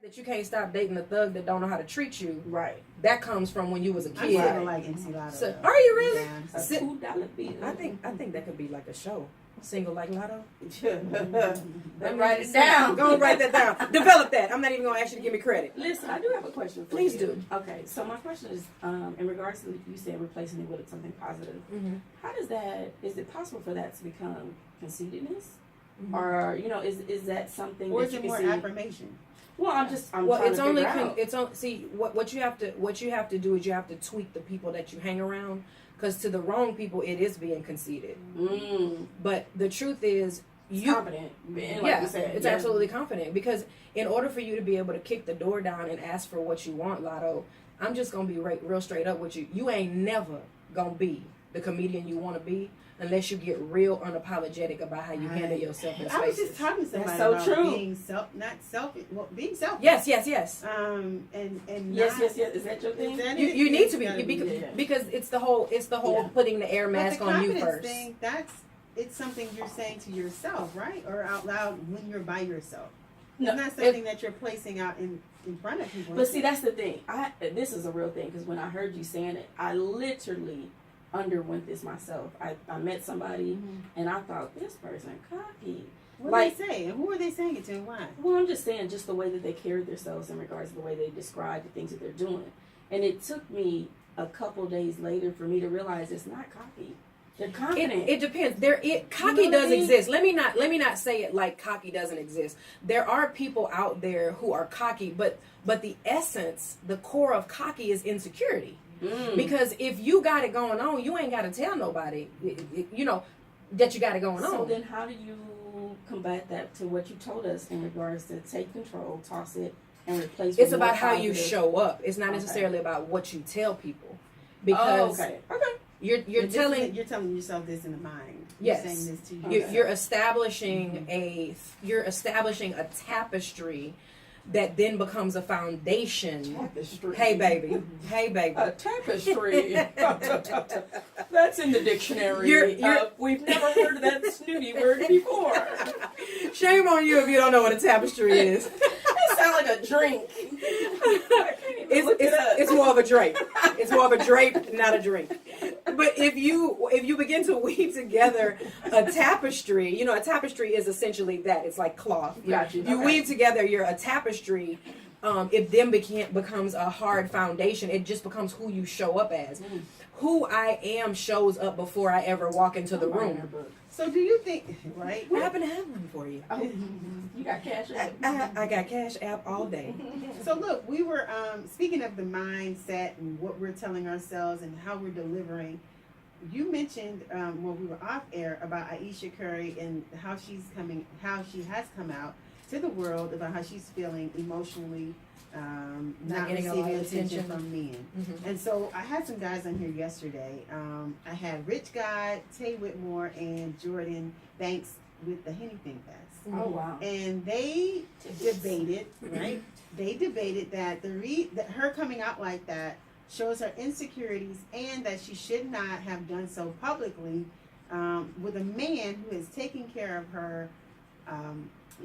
that you can't stop dating a thug that don't know how to treat you. Right. That comes from when you was a I'm kid. still like MC Lotto. So, are you really? Yeah, A $2 bill. I think that could be like a show. Single like Lotto. Write it down. Go and write that down. Develop that. I'm not even gonna ask you to give me credit. Listen, I do have a question for Please you. do. Okay, so my question is, in regards to you said replacing it with something positive. Mm-hmm. How does that? Is it possible for that to become conceitedness, Mm-hmm. or is that something? or that is you it can more see? affirmation? Well, I'm Well, trying it's to only figure out. it's on. See what you have to do is you have to tweak the people that you hang around, because to the wrong people it is being conceited. But the truth is Confident. And like you said, it's absolutely confident, because in order for you to be able to kick the door down and ask for what you want, Lotto, I'm just gonna be real straight up with you. You ain't never gonna be the comedian you want to be unless you get real unapologetic about how you handle yourself in spaces. I was just talking to somebody so about true. being being selfish. Yes. And Yes. not, Is that your thing? is that You, it? you need to be Gotta because it's the whole Yeah. putting the air But mask the on you confidence first. thing, it's something you're saying to yourself, right? Or out loud when you're by yourself. No, It's not something that you're placing out in front of people. But see, that's the thing. This is a real thing, because when I heard you saying it, I literally underwent this myself. I met somebody and I thought, this person cocky. What like- do they say? And who are they saying it to and why? Well, I'm just saying, just the way that they carried themselves in regards to the way they describe the things that they're doing. And it took me a couple days later for me to realize it's not cocky. They're confident. It depends. Cocky You know what does I mean? exist. Let me not say it like cocky doesn't exist. There are people out there who are cocky, but the essence, the core of cocky is insecurity. Because if you got it going on, you ain't got to tell nobody, that you got it going on. So then how do you combat that to what you told us in regards to take control, toss it, and replace it? It's about how you show up. It's not necessarily about what you tell people. Because okay. you're telling yourself this in the mind. Yes. You're saying this to you. You're establishing a tapestry that then becomes a foundation. Tapestry. Hey baby. A tapestry. That's in the dictionary. We've never heard that snooty word before. Shame on you if you don't know what a tapestry is. It sounds like a drink. It's more of a drape. It's more of a drape, not a drink. But if you begin to weave together a tapestry, a tapestry is essentially that. It's like cloth. You weave together a tapestry. It then becomes a hard foundation. It just becomes who you show up as. Who I am shows up before I ever walk into the room. So do you think, right? I happen to have one for you. Oh, you got Cash App? I got Cash App all day. So look, we were speaking of the mindset and what we're telling ourselves and how we're delivering. You mentioned when we were off air about Aisha Curry and how she has come out to the world about how she's feeling emotionally, not getting a lot receiving of attention attention from men. Mm-hmm. And so I had some guys on here yesterday. I had Rich Guy, Tay Whitmore, and Jordan Banks with the Anything Fest. Oh, wow. And they debated, right? They debated that that her coming out like that shows her insecurities and that she should not have done so publicly with a man who is taking care of her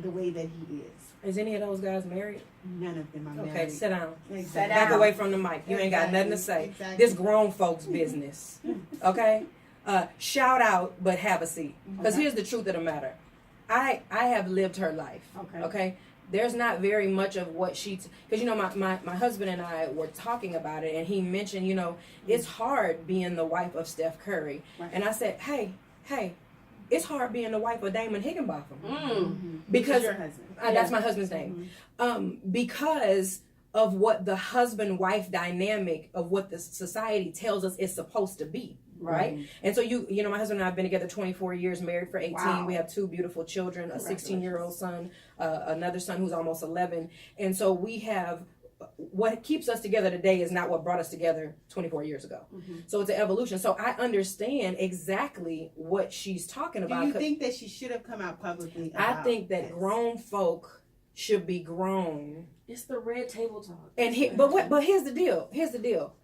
the way that he is. Is any of those guys married? None of them are married. Okay, sit down. Exactly. Back away from the mic. You ain't got nothing to say. Exactly. This grown folks business. Okay? Shout out, but have a seat. Because here's the truth of the matter. I have lived her life. Okay? There's not very much of what because my husband and I were talking about it, and he mentioned, it's hard being the wife of Steph Curry. Right. And I said, hey, it's hard being the wife of Damon Higginbotham. Because your husband. That's my husband's name. Because of what the husband-wife dynamic of what the society tells us is supposed to be. Right? And so my husband and I have been together 24 years, married for 18. Wow. We have 2 beautiful children, a 16-year-old son, another son who's almost 11. And so we have, what keeps us together today is not what brought us together 24 years ago. So it's an evolution. So I understand exactly what she's talking about. Do you think that she should have come out publicly about I think that grown folk should be grown. It's the red table talk. But here's the deal.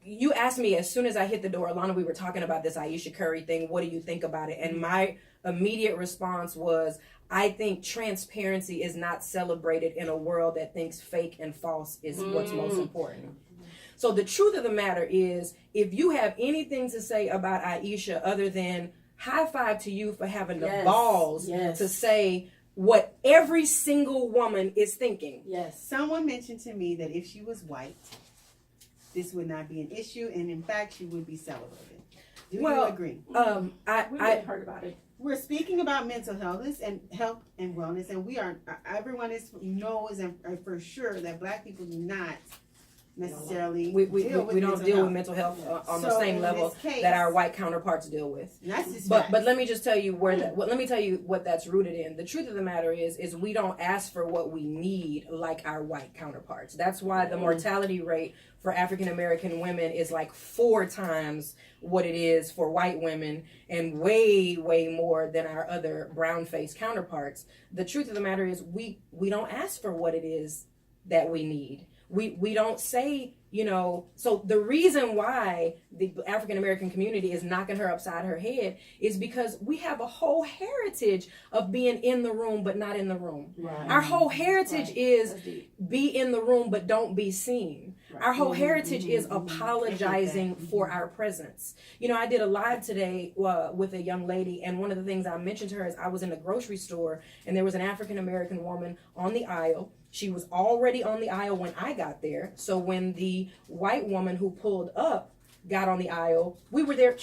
You asked me as soon as I hit the door, Alana, we were talking about this Aisha Curry thing. What do you think about it? And my immediate response was, I think transparency is not celebrated in a world that thinks fake and false is what's most important. So the truth of the matter is, if you have anything to say about Aisha other than high five to you for having the balls to say what every single woman is thinking. Yes. Someone mentioned to me that if she was white, this would not be an issue, and in fact, she would be celebrated. Do you agree? We heard about it. We're speaking about mental health and wellness, and everyone knows and for sure that Black people do not necessarily we deal with don't deal with mental health on the same level that our white counterparts deal with. But let me just tell you let me tell you what that's rooted in. The truth of the matter is we don't ask for what we need like our white counterparts. That's why the mortality rate for African American women is like 4 times what it is for white women, and way more than our other brown faced counterparts. The truth of the matter is we don't ask for what it is that we need. We don't say, so the reason why the African American community is knocking her upside her head is because we have a whole heritage of being in the room but not in the room. Right. Our whole heritage is be in the room but don't be seen. Right. Our whole heritage is apologizing for our presence. I did a live today with a young lady, and one of the things I mentioned to her is I was in a grocery store and there was an African American woman on the aisle. She was already on the aisle when I got there. So when the white woman who pulled up got on the aisle, we were there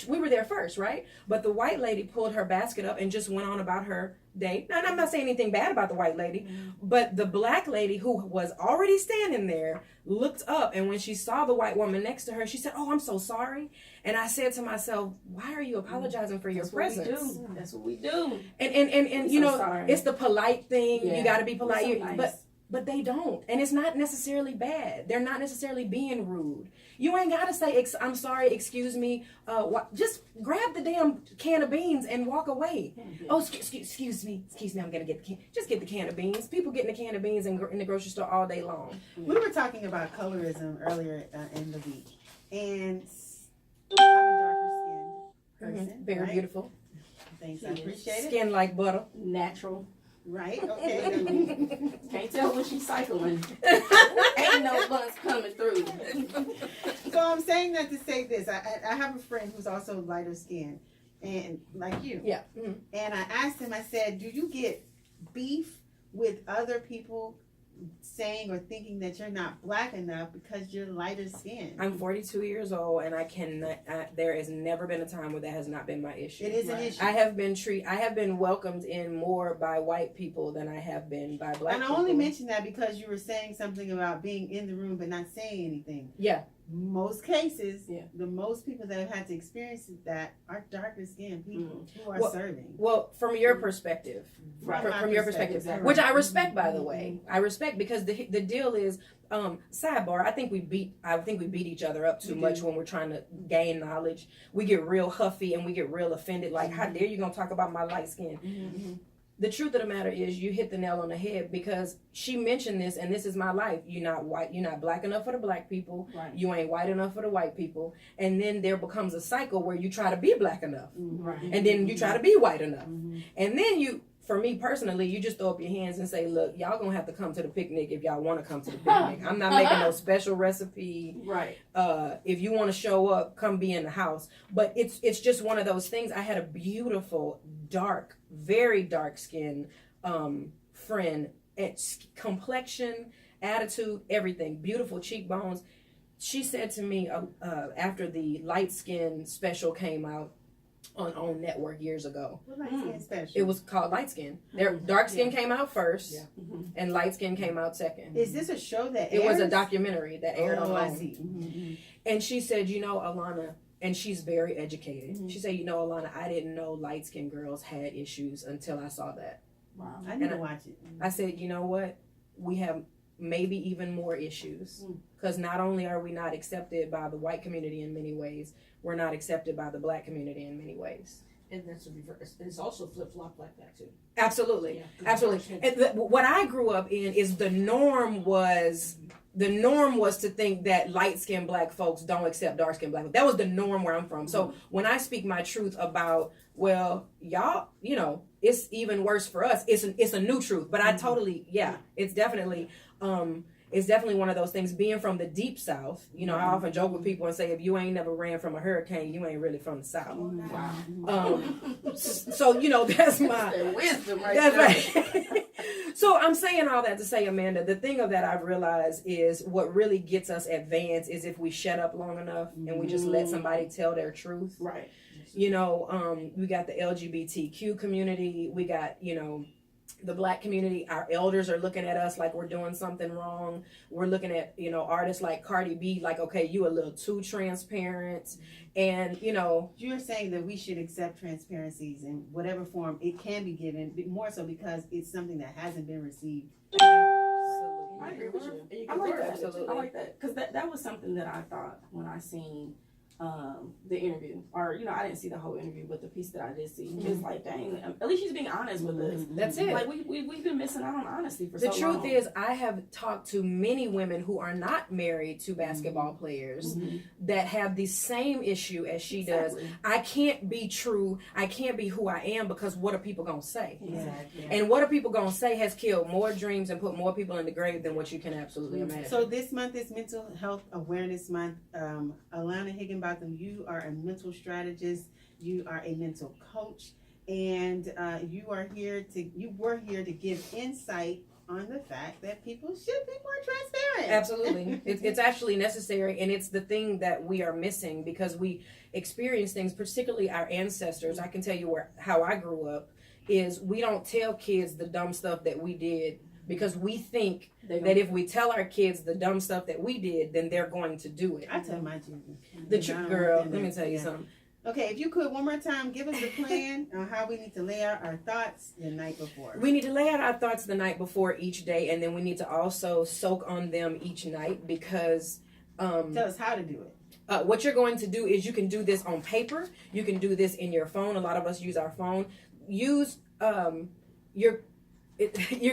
first, right? But the white lady pulled her basket up and just went on about her day. Now, and I'm not saying anything bad about the white lady, but the Black lady who was already standing there looked up, and when she saw the white woman next to her, she said, "Oh, I'm so sorry." And I said to myself, why are you apologizing for your presence? That's what we do. And sorry. It's the polite thing. Yeah. You got to be polite. So nice. But they don't. And it's not necessarily bad. They're not necessarily being rude. You ain't got to say, "I'm sorry, excuse me." Just grab the damn can of beans and walk away. Mm-hmm. "Oh, excuse me, I'm going to get the can." Just get the can of beans. People getting the can of beans in the grocery store all day long. We were talking about colorism earlier in the week. And I'm a darker skinned person. Very beautiful. Thanks, I appreciate it. Skin like butter. Natural. Right? Okay. Can't tell when she's cycling. Ain't no bus coming through. So I'm saying that to say this. I have a friend who's also lighter skinned, and like you. Yeah. Mm-hmm. And I asked him, I said, "Do you get beef with other people saying or thinking that you're not Black enough because you're lighter skinned?" I'm 42 years old, and I cannot. There has never been a time where that has not been my issue. It is an issue. I have been welcomed in more by white people than I have been by Black people. And I only mention that because you were saying something about being in the room but not saying anything. Yeah. Most cases, the most people that have had to experience that are darker skinned people who are serving. Well, from your perspective, from your perspective, exactly. Which I respect, by the way, I respect, because the deal is, sidebar. I think we beat each other up too much when we're trying to gain knowledge. We get real huffy and we get real offended. Like, how dare you gonna talk about my light skin? Mm-hmm. The truth of the matter is, you hit the nail on the head, because she mentioned this, and this is my life. You're not white. You're not Black enough for the Black people. Right. You ain't white enough for the white people. And then there becomes a cycle where you try to be Black enough. Right. And then you try to be white enough. Mm-hmm. And then for me personally, you just throw up your hands and say, "Look, y'all gonna have to come to the picnic if y'all want to come to the picnic. I'm not making no special recipe. Right. If you want to show up, come be in the house." But it's just one of those things. I had a beautiful, dark, very dark skinned friend. Complexion, attitude, everything. Beautiful cheekbones. She said to me after the light skin special came out on network years ago. What light skin special? It was called Light Skin. Their dark skin came out first, and light skin came out second. Is this a show that airs? It was a documentary that aired on I see. Mm-hmm. And she said, Alana, and she's very educated. Mm-hmm. She said, Alana, I didn't know light skinned girls had issues until I saw that. Wow. I need to watch it. I said, you know what? We have maybe even more issues, because not only are we not accepted by the white community in many ways, we're not accepted by the Black community in many ways. And that's the reverse. It's also flip-flop like that too. Absolutely. Yeah, absolutely. What I grew up in is the norm was to think that light-skinned Black folks don't accept dark-skinned Black folks. That was the norm where I'm from. So when I speak my truth about, well, y'all, it's even worse for us. It's a new truth, but I totally, it's definitely one of those things. Being from the deep South, you know, I often joke with people and say, if you ain't never ran from a hurricane, you ain't really from the South. Wow. So you know, that's my wisdom right that's there. right. So I'm saying all that to say, Amanda, the thing of that I've realized is what really gets us advanced is if we shut up long enough and we just let somebody tell their truth. Right. You know, we got the LGBTQ community, we got, you know, the Black community. Our elders are looking at us like we're doing something wrong. We're looking at, you know, artists like Cardi B like, okay, you a little too transparent. And, you know, You're saying that we should accept transparencies in whatever form it can be given, but more so because it's something that hasn't been received. I agree with you. I like that. Absolutely. I like that because that was something that I thought when I seen the interview, or you know, I didn't see the whole interview, but the piece that I did see, it's like, dang, at least she's being honest with us. that's it. Like we've been missing out on honesty for The so truth long. is, I have talked to many women who are not married to basketball players that have the same issue as she does. I can't be true. I can't be who I am because what are people going to say? Exactly. And what are people going to say has killed more dreams and put more people in the grave than what you can absolutely imagine. So this month is Mental Health Awareness Month. Alana Higginbotham, you are a mental strategist. You are a mental coach, and you were here to give insight on the fact that people should be more transparent. Absolutely. It's actually necessary, and it's the thing that we are missing because we experience things, particularly our ancestors. I can tell you how I grew up is we don't tell kids the dumb stuff that we did because we think that if we tell our kids the dumb stuff that we did, then they're going to do it. I tell my children. Girl, let me tell you something. Okay, if you could one more time, give us the plan on how we need to lay out our thoughts the night before. We need to lay out our thoughts the night before each day, and then we need to also soak on them each night because tell us how to do it. what you're going to do is you can do this on paper. You can do this in your phone. A lot of us use our phone. Use you're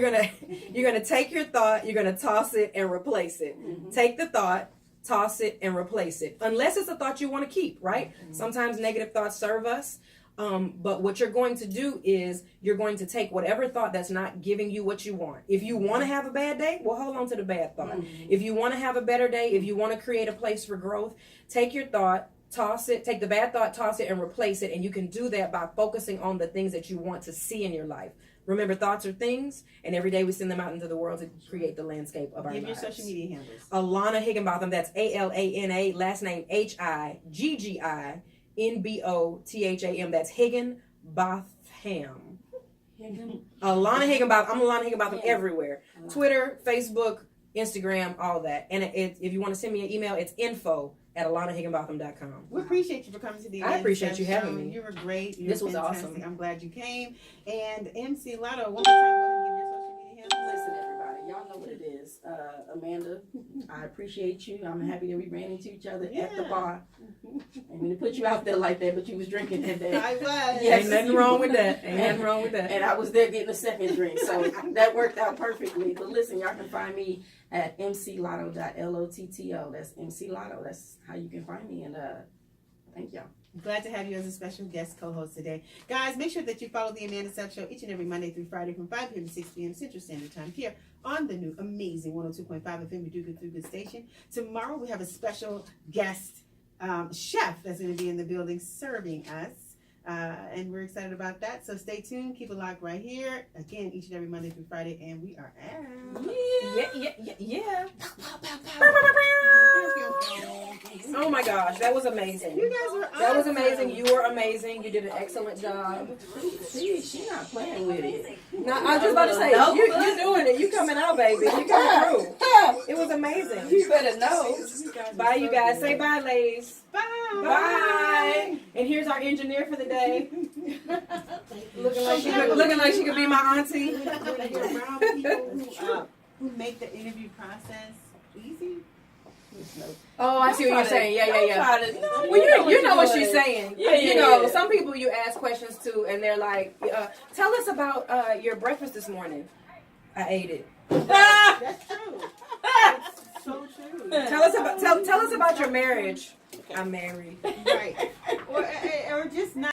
gonna take your thought, you're gonna toss it and replace it. Take the thought, toss it and replace it. Unless it's a thought you want to keep, right? Sometimes negative thoughts serve us. But what you're going to do is you're going to take whatever thought that's not giving you what you want. If you want to have a bad day, well, hold on to the bad thought. If you want to have a better day, if you want to create a place for growth, take your thought, toss it, take the bad thought, toss it and replace it. And you can do that by focusing on the things that you want to see in your life. Remember, thoughts are things, and every day we send them out into the world to create the landscape of our lives. Give your social media handles. Alana Higginbotham, that's Alana, last name Higginbotham. That's Higginbotham. Alana Higginbotham. I'm Alana Higginbotham everywhere. Twitter, Facebook, Instagram, all that. And if you want to send me an email, it's info@alanahigginbotham.com. We appreciate you for coming to the I appreciate you having me. You were great. This was fantastic. awesome. I'm glad you came. And MC Lotto, one more time, go ahead and give your social media handles. Listen, everybody, y'all know what it is. Amanda, I appreciate you. I'm happy that we ran into each other at the bar. I mean, to put you out there like that, but you was drinking that day. I was. Yes. Ain't nothing wrong with that. Ain't nothing wrong with that. And I was there getting a second drink, so that worked out perfectly. But listen, y'all can find me at mclotto.lotto. That's MC Lotto. That's how you can find me. And thank y'all. Glad to have you as a special guest co-host today. Guys, make sure that you follow the Amanda Sapp Show each and every Monday through Friday from 5 p.m. to 6 p.m. Central Standard Time here on the new amazing 102.5 FM We Do Good Through Good station. Tomorrow we have a special guest chef that's going to be in the building serving us. And we're excited about that. So stay tuned. Keep it locked right here. Again, each and every Monday through Friday. And we are out. Yeah. Oh my gosh, that was amazing. You guys were awesome. That was amazing. You were amazing. You did an excellent job. See, she not playing with it. No, I was just about to say, you doing it. You coming out, baby. You coming through. It was amazing. You better know. Bye, you guys. Say bye, ladies. Bye. Bye. And here's our engineer for the day. looking like she could be my auntie. When you're around people who make the interview process easy. Oh, I see what you're saying. Yeah. Well, you know what she's saying. Yeah. Some people you ask questions to, and they're like, "Tell us about your breakfast this morning." I ate it. That's true. That's so true. Tell us about your marriage. I'm married. Right. Or just not.